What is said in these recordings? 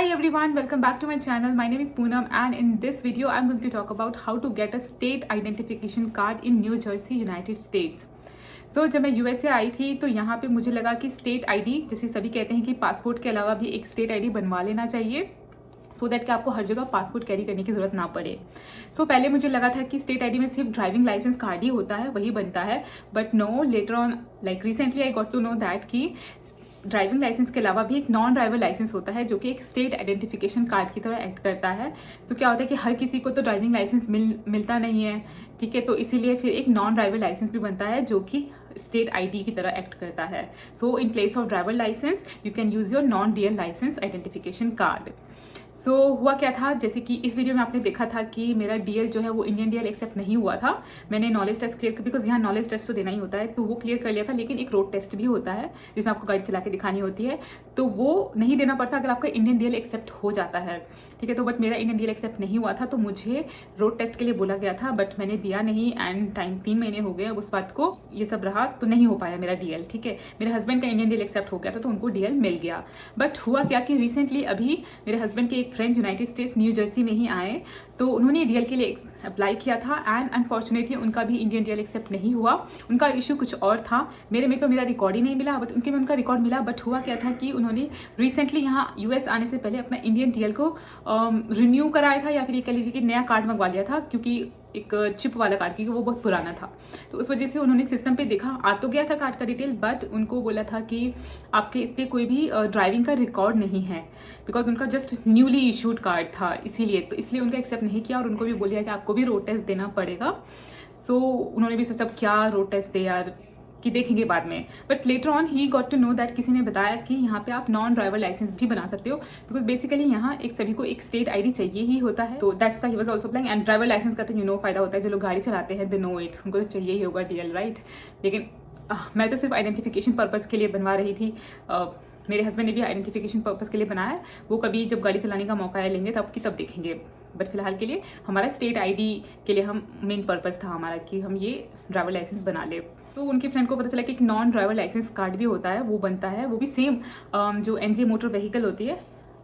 Hi everyone, welcome back to my channel. My name is Poonam and in this video I'm going to talk about how to get a state identification card in New Jersey, United States. So जब मैं USA आई थी तो यहाँ पे मुझे लगा कि state ID, जैसे सभी कहते हैं कि पासपोर्ट के अलावा भी एक स्टेट आईडी बनवा लेना चाहिए सो दैट कि आपको हर जगह पासपोर्ट कैरी करने की ज़रूरत ना पड़े। सो पहले मुझे लगा था कि स्टेट आईडी में सिर्फ ड्राइविंग लाइसेंस कार्ड ही होता है, वही बनता है, but no, later on like recently I got to know that कि ड्राइविंग लाइसेंस के अलावा भी एक नॉन ड्राइवर लाइसेंस होता है जो कि एक स्टेट आइडेंटिफिकेशन कार्ड की तरह एक्ट करता है। तो क्या होता है कि हर किसी को तो ड्राइविंग लाइसेंस मिलता नहीं है, ठीक है, तो इसीलिए फिर एक नॉन ड्राइवर लाइसेंस भी बनता है जो कि स्टेट आईडी की तरह एक्ट करता है। So in place of driver licence you can use your non DL licence identification card. So हुआ क्या था, जैसे कि इस वीडियो में आपने देखा था कि मेरा डीएल जो है वो इंडियन डीएल एक्सेप्ट नहीं हुआ था। मैंने नॉलेज टेस्ट क्लियर, बिकॉज यहाँ नॉलेज टेस्ट तो देना ही होता है, तो वो क्लियर कर लिया था, लेकिन एक रोड टेस्ट भी होता है जिसमें आपको गाड़ी चला के दिखानी होती है, तो वो नहीं देना पड़ता अगर आपका इंडियन डीएल एक्सेप्ट हो जाता है, ठीक है। तो बट मेरा इंडियन डीएल एक्सेप्ट नहीं हुआ था तो मुझे रोड टेस्ट के लिए बोला गया था, बट मैंने दिया नहीं एंड टाइम 3 महीने हो गए उस बात को, ये सब रहा तो नहीं हो पाया मेरा डीएल, ठीक है। मेरे हस्बैंड का इंडियन डीएल एक्सेप्ट हो गया था तो उनको डीएल मिल गया। बट हुआ क्या कि रिसेंटली अभी मेरे हस्बैंड के एक friend United states new Jersey में ही आए, तो उन्होंने डीएल के लिए अप्लाई किया था एंड अनफॉर्चुनेटली उनका भी इंडियन डीएल एक्सेप्ट नहीं हुआ। उनका इशू कुछ और था, मेरे में तो मेरा रिकॉर्ड ही नहीं मिला, बट उनके में उनका रिकॉर्ड मिला। बट हुआ क्या था कि उन्होंने रिसेंटली यहाँ यूएस आने से पहले अपना इंडियन डीएल को रिन्यू कराया था, या फिर ये कह लीजिए कि नया कार्ड मंगवा लिया था, क्योंकि एक चिप वाला कार्ड, क्योंकि वो बहुत पुराना था। तो उस वजह से उन्होंने सिस्टम पे देखा, आ तो गया था कार्ड का डिटेल, बट उनको बोला था कि आपके इस पर कोई भी ड्राइविंग का रिकॉर्ड नहीं है, बिकॉज उनका जस्ट न्यूली इशूड कार्ड था, इसलिए उनका एक्सेप्ट नहीं किया और उनको भी बोलिया कि आपको भी रोड टेस्ट देना पड़ेगा। सो उन्होंने भी सोचा क्या रोड टेस्ट दे यार, कि देखेंगे बाद में। But later on he got to know that, किसी ने बताया कि यहाँ पे आप नॉन ड्राइवर लाइसेंस भी बना सकते हो, बिकॉज बेसिकली यहाँ एक सभी को एक स्टेट आईडी चाहिए ही होता है। तो that's why he was also applying. And driver licence का तो यू नो फायदा होता है, जो लोग गाड़ी चलाते हैं दे नो इट, उनको तो चाहिए ही होगा डीएल, राइट। लेकिन मैं तो सिर्फ आइडेंटिफिकेशन पर्पज़ के लिए बनवा रही थी। मेरे हस्बैंड ने भी आइडेंटिफिकेशन पर्पज़ के लिए बनाया, वो कभी जब गाड़ी चलाने का मौका लेंगे तब देखेंगे। बट फिलहाल के लिए हमारा स्टेट आईडी के लिए हम मेन पर्पज़ था हमारा कि हम ये ड्राइवर लाइसेंस बना ले। तो उनके फ्रेंड को पता चला कि एक नॉन ड्राइवर लाइसेंस कार्ड भी होता है, वो बनता है, वो भी सेम जो एनजे मोटर व्हीकल होती है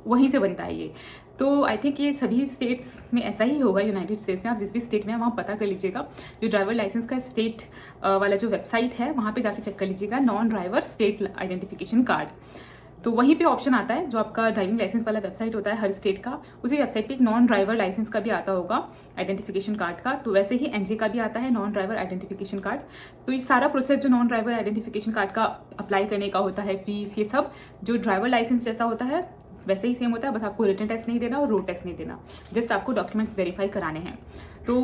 वहीं से बनता है ये। तो आई थिंक ये सभी स्टेट्स में ऐसा ही होगा, यूनाइटेड स्टेट्स में। आप जिस भी स्टेट में हैं वहाँ पता कर लीजिएगा, जो ड्राइवर लाइसेंस का स्टेट वाला जो वेबसाइट है वहाँ पे जाके चेक कर लीजिएगा, non driver state identification card. तो वहीं पे ऑप्शन आता है, जो आपका ड्राइविंग लाइसेंस वाला वेबसाइट होता है हर स्टेट का, उसी वेबसाइट पे एक नॉन ड्राइवर लाइसेंस का भी आता होगा आइडेंटिफिकेशन कार्ड का। तो वैसे ही एनजे का भी आता है नॉन ड्राइवर आइडेंटिफिकेशन कार्ड। तो ये सारा प्रोसेस जो नॉन ड्राइवर आइडेंटिफिकेशन कार्ड का अप्लाई करने का होता है, फीस, ये सब जो ड्राइवर लाइसेंस जैसा होता है वैसे ही सेम होता है, बस आपको रिटन टेस्ट नहीं देना और रोड टेस्ट नहीं देना, जस्ट आपको डॉक्यूमेंट्स वेरीफाई कराने हैं। तो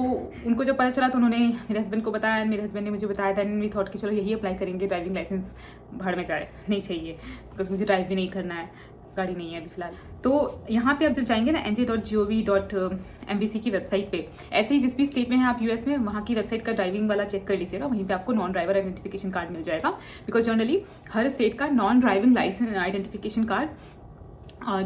उनको जब पता चला तो उन्होंने मेरे हस्बैंड को बताया, मेरे हस्बैंड ने मुझे बताया, देन वी थॉट कि चलो यही अप्लाई करेंगे, ड्राइविंग लाइसेंस भाड़ में जाए, नहीं चाहिए, बिकॉज मुझे ड्राइव भी नहीं करना है, गाड़ी नहीं है अभी फिलहाल। तो यहाँ पे आप जब जाएंगे ना nj.gov.mbc की वेबसाइट पे, ऐसे ही जिस भी स्टेट में है आप यूएस में, वहाँ की वेबसाइट का ड्राइविंग वाला चेक कर लीजिएगा, वहीं पे आपको नॉन ड्राइवर आइडेंटिफिकेशन कार्ड मिल जाएगा। बिकॉज जनरली हर स्टेट का non driving licence identification card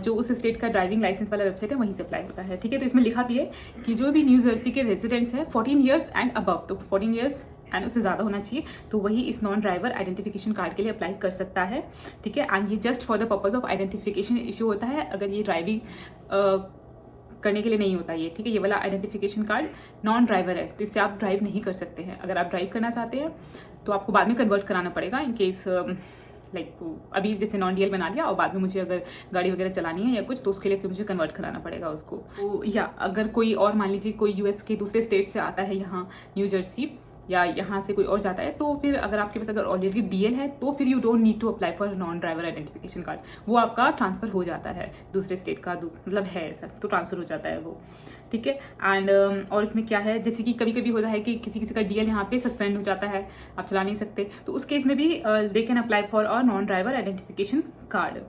जो उस स्टेट का ड्राइविंग लाइसेंस वाला वेबसाइट है वहीं से अप्लाई होता है, ठीक है। तो इसमें लिखा भी है कि जो भी न्यू जर्सी के रेजिडेंट्स हैं 14 ईयर्स एंड अबव, तो 14 ईयर्स एंड उससे ज़्यादा होना चाहिए, तो वही इस नॉन ड्राइवर आइडेंटिफिकेशन कार्ड के लिए अप्लाई कर सकता है, ठीक है। एंड ये just for the purpose of identification issue होता है, अगर ये ड्राइविंग करने के लिए नहीं होता ये, ठीक है। ये वाला आइडेंटिफिकेशन कार्ड नॉन ड्राइवर है, तो इससे आप ड्राइव नहीं कर सकते हैं। अगर आप ड्राइव करना चाहते हैं तो आपको बाद में कन्वर्ट कराना पड़ेगा, इन केस अभी जैसे नॉन डीएल बना लिया और बाद में मुझे अगर गाड़ी वगैरह चलानी है या कुछ, तो उसके लिए फिर मुझे कन्वर्ट कराना पड़ेगा उसको। तो या अगर कोई और मान लीजिए कोई यूएस के दूसरे स्टेट से आता है यहाँ न्यू जर्सी, या यहाँ से कोई और जाता है, तो फिर अगर आपके पास अगर ऑलरेडी डीएल है तो फिर you don't need to apply for non driver identification card, वो आपका ट्रांसफ़र हो जाता है दूसरे स्टेट का, मतलब है ऐसा, तो ट्रांसफ़र हो जाता है वो, ठीक है। एंड और इसमें क्या है, जैसे कि कभी कभी होता है कि किसी का डीएल यहाँ पे सस्पेंड हो जाता है, आप चला नहीं सकते, तो उस केस में भी they can apply for a non driver identification card.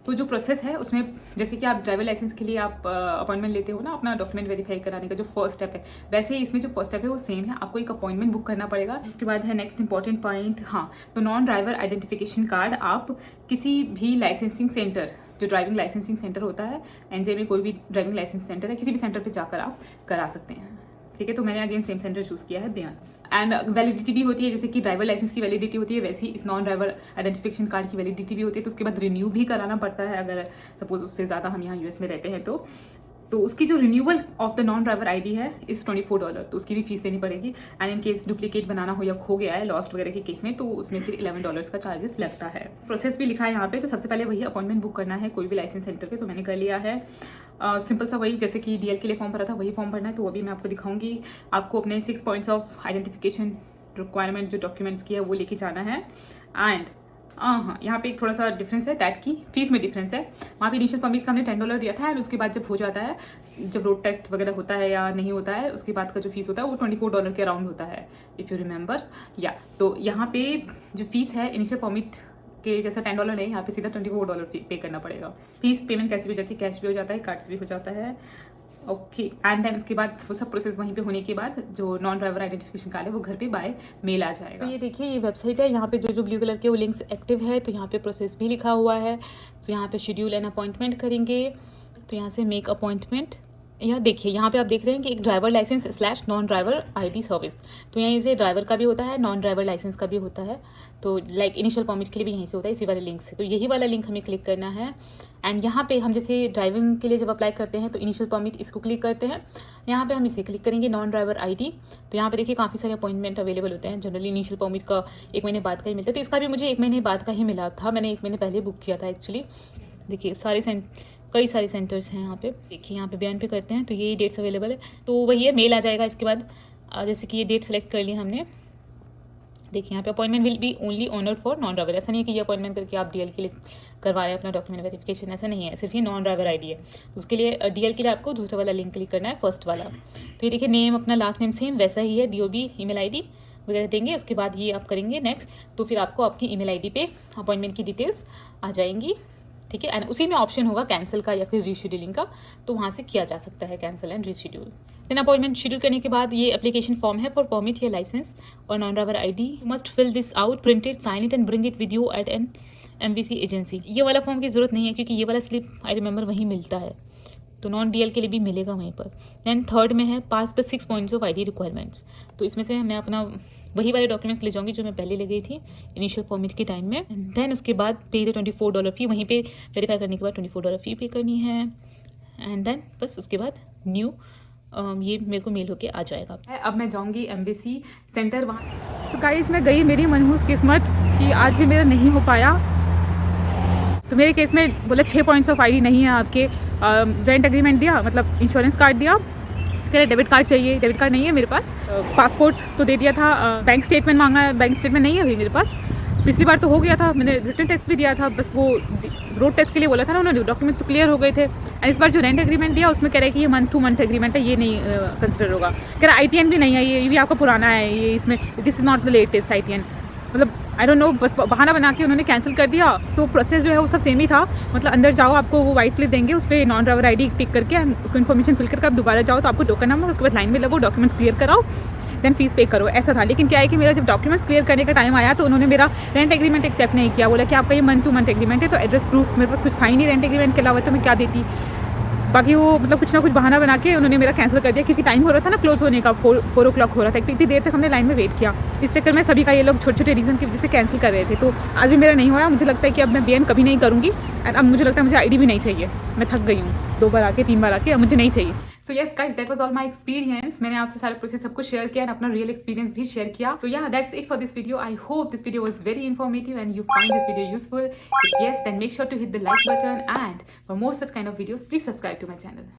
तो जो प्रोसेस है उसमें, जैसे कि आप ड्राइवर लाइसेंस के लिए आप अपॉइंटमेंट लेते हो ना, अपना डॉक्यूमेंट वेरीफाई कराने का जो फर्स्ट स्टेप है, वैसे ही इसमें जो फर्स्ट स्टेप है वो सेम है, आपको एक अपॉइंटमेंट बुक करना पड़ेगा। उसके बाद है नेक्स्ट इंपॉर्टेंट पॉइंट, हाँ, तो नॉन ड्राइवर आइडेंटिफिकेशन कार्ड आप किसी भी लाइसेंसिंग सेंटर, जो ड्राइविंग लाइसेंसिंग सेंटर होता है, एनजे में कोई भी ड्राइविंग लाइसेंस सेंटर है, किसी भी सेंटर पर जाकर आप करा सकते हैं, ठीक है। तो मैंने अगेन सेम सेंटर चूज़ किया है, एंड वैलिडिटी भी होती है, जैसे कि ड्राइवर लाइसेंस की वैलिडिटी होती है, वैसे ही इस नॉन ड्राइवर आइडेंटिफिकेशन कार्ड की वैलिडिटी भी होती है। तो उसके बाद रिन्यू भी कराना पड़ता है, अगर सपोज उससे ज़्यादा हम यहाँ यूएस में रहते हैं तो उसकी जो renewal of the non driver ID है इस $24, तो उसकी भी फीस देनी पड़ेगी। एंड इन केस डुप्लीकेट बनाना हो या खो गया है लॉस्ट वगैरह के केस में, तो उसमें फिर $11 का चार्जेस लगता है। प्रोसेस भी लिखा है यहाँ पे। तो सबसे पहले वही अपॉइंटमेंट बुक करना है कोई भी लाइसेंस सेंटर पे, तो मैंने कर लिया है। सिंपल सा वही, जैसे कि DL के लिए फॉर्म भरा था वही फॉर्म भरना है, तो वो भी मैं आपको दिखाऊंगी। आपको अपने 6 पॉइंट्स ऑफ आइडेंटिफिकेशन रिक्वायरमेंट जो डॉक्यूमेंट्स की है वो लेके जाना है। एंड हाँ, यहाँ पे एक थोड़ा सा डिफरेंस है, दैट की फीस में डिफरेंस है। वहाँ पे इनिशियल परमिट का हमने $10 दिया था, एंड उसके बाद जब हो जाता है, जब रोड टेस्ट वगैरह होता है या नहीं होता है, उसके बाद का जो फीस होता है वो $24 के अराउंड होता है, इफ़ यू रिमेंबर। या तो यहाँ पे जो फीस है इनिशियल परमिट के जैसा $10 नहीं, यहाँ पे सीधा $24 पे करना पड़ेगा। फीस पेमेंट कैसे भी हो जाती है, कैश भी हो जाता है, कार्ड्स भी हो जाता है। ओके, एंड देन उसके बाद वो सब प्रोसेस वहीं पे होने के बाद जो नॉन ड्राइवर आइडेंटिफिकेशन कार्ड है वो घर पे बाय मेल आ जाएगा। तो ये देखिए, ये वेबसाइट है, यहाँ पे जो ब्लू कलर के वो लिंक्स एक्टिव है, तो यहाँ पे प्रोसेस भी लिखा हुआ है। तो यहाँ पे शेड्यूल एंड अपॉइंटमेंट करेंगे, तो यहाँ से मेक अपॉइंटमेंट। यहाँ देखिए, यहाँ पे आप देख रहे हैं कि एक driver licence / non driver ID service, तो यहाँ से ड्राइवर का भी होता है, नॉन ड्राइवर लाइसेंस का भी होता है। तो लाइक इनिशियल परमिट के लिए भी यहीं से होता है, इसी वाले लिंक से। तो यही वाला लिंक हमें क्लिक करना है। एंड यहाँ पे हम जैसे ड्राइविंग के लिए जब अप्लाई करते हैं तो इनिशियल परमिट इसको क्लिक करते हैं, यहाँ पे हम इसे क्लिक करेंगे नॉन ड्राइवर आईडी। तो यहाँ पे देखिए काफ़ी सारे अपॉइंटमेंट अवेलेबल होते हैं। जनरली इनिशियल परमिट का 1 महीने बाद का ही मिलता है, तो इसका भी मुझे 1 महीने बाद का ही मिला था। मैंने 1 महीने पहले बुक किया था एक्चुअली। देखिए कई सारे सेंटर्स हैं यहाँ पे। देखिए यहाँ पे बयान पे करते हैं, तो ये डेट्स अवेलेबल है, तो वही है, मेल आ जाएगा इसके बाद। जैसे कि ये डेट सेलेक्ट कर ली हमने। देखिए यहाँ पे appointment will be only honoured for non driver. ऐसा नहीं है कि ये अपॉइंटमेंट करके आप DL के लिए करवा रहे हैं अपना डॉक्यूमेंट वेरिफिकेशन, ऐसा नहीं है, सिर्फ ये नॉन ड्राइवर आईडी है। उसके लिए DL के लिए आपको दूसरा वाला लिंक क्लिक करना है, फर्स्ट वाला। तो ये देखिए, नेम अपना लास्ट नेम सेम वैसा ही है, DOB ईमेल ID वगैरह देंगे। उसके बाद ये आप करेंगे नेक्स्ट, तो फिर आपको आपकी ईमेल ID पे अपॉइंटमेंट की डिटेल्स आ जाएंगी, ठीक है। एंड उसी में ऑप्शन होगा कैंसिल का या फिर रीशेड्यूलिंग का, तो वहाँ से किया जा सकता है cancel and reschedule. Then appointment schedule करने के बाद ये एप्लीकेशन फॉर्म है फॉर परमिट या लाइसेंस और non driver ID. You must fill this out, print it, sign it and bring it with you at an MVC agency. ये वाला form की ज़रूरत नहीं है, क्योंकि ये वाला स्लिप आई रिमेंबर वहीं मिलता है, तो नॉन DL के लिए भी मिलेगा वहीं पर। दैन थर्ड में है pass the 6 points of ID requirements. तो इसमें से मैं अपना वही वाले डॉक्यूमेंट्स ले जाऊंगी जो मैं पहले ले गई थी इनिशियल परमिट के टाइम में। देन उसके बाद पे द $24 फी, वहीं पे वेरीफाई करने के बाद $24 फी पे करनी है। एंड देन बस उसके बाद न्यू ये मेरे को मेल होके आ जाएगा। अब मैं जाऊंगी MVC सेंटर वहाँ। तो गाइस मैं गई, मेरी मनहूस किस्मत कि आज भी मेरा नहीं हो पाया। तो मेरे केस में बोला 6 पॉइंट्स ऑफ ID नहीं है आपके। रेंट एग्रीमेंट दिया, मतलब इंश्योरेंस कार्ड दिया, कह रहे डेबिट कार्ड चाहिए, डेबिट कार्ड नहीं है मेरे पास। पासपोर्ट तो दे दिया था, बैंक स्टेटमेंट मांगा है, बैंक स्टेटमेंट नहीं है अभी मेरे पास। पिछली बार तो हो गया था, मैंने रिटन टेस्ट भी दिया था, बस वो रोड टेस्ट के लिए बोला था ना उन्होंने, डॉक्यूमेंट्स तो क्लियर हो गए थे। एंड इस बार जो रेंट एग्रीमेंट दिया उसमें कह रहे हैं कि ये मंथ टू मंथ एग्रीमेंट है, ये नहीं कंसिडर होगा। कह रहा ITN भी नहीं है, ये भी आपका पुराना है, ये इसमें this is not the latest ITN। मतलब आई डोंट नो, बस बहाना बना के उन्होंने कैंसिल कर दिया। सो प्रोसेस जो है वो सब सेम ही था, मतलब अंदर जाओ, आपको वो वाइट स्लिप देंगे, उस पर नॉन ड्राइवर ID टिक करके उसको इन्फॉर्मेशन फिल करके आप दोबारा जाओ, तो आपको टोकन नंबर, उसके बाद लाइन में लगो, डॉक्यूमेंट्स क्लियर कराओ, देन फीस पे करो, ऐसा था। लेकिन क्या है कि मेरा जब डॉक्यूमेंट्स क्लियर करने का टाइम आया तो उन्होंने मेरा रेंट एग्रीमेंट एक्सेप्ट नहीं किया। बोला कि आपका ये मंथ टू मंथ एग्रीमेंट है, तो एड्रेस प्रूफ मेरे पास कुछ था ही नहीं रेंट एग्रीमेंट के अलावा, तो मैं क्या देती। बाकी वो मतलब कुछ ना कुछ बहाना बना के उन्होंने मेरा कैंसिल कर दिया, क्योंकि टाइम हो रहा था ना क्लोज होने का, 4 o'clock हो रहा था। इतनी देर तक हमने लाइन में वेट किया, इस चक्कर में सभी का ये लोग छोटे छोटे रीज़न की वजह से कैंसिल कर रहे थे। तो आज भी मेरा नहीं हुआ। मुझे लगता है कि अब मैं BN कभी नहीं करूँगी। एंड अब मुझे लगता है मुझे ID भी नहीं चाहिए, मैं थक गई हूँ 2 बार आके 3 बार आके, अब मुझे नहीं चाहिए। So yes guys, that was all my experience. मैंने आपसे सारा प्रोसेस सब कुछ शेयर किया एंड अपना रियल एक्सपीरियंस भी शेयर किया। सो या that's it for this video. I hope this video was very informative and you find this video useful. If yes, then make sure to hit the like button, and for more such kind of videos, please subscribe to my channel.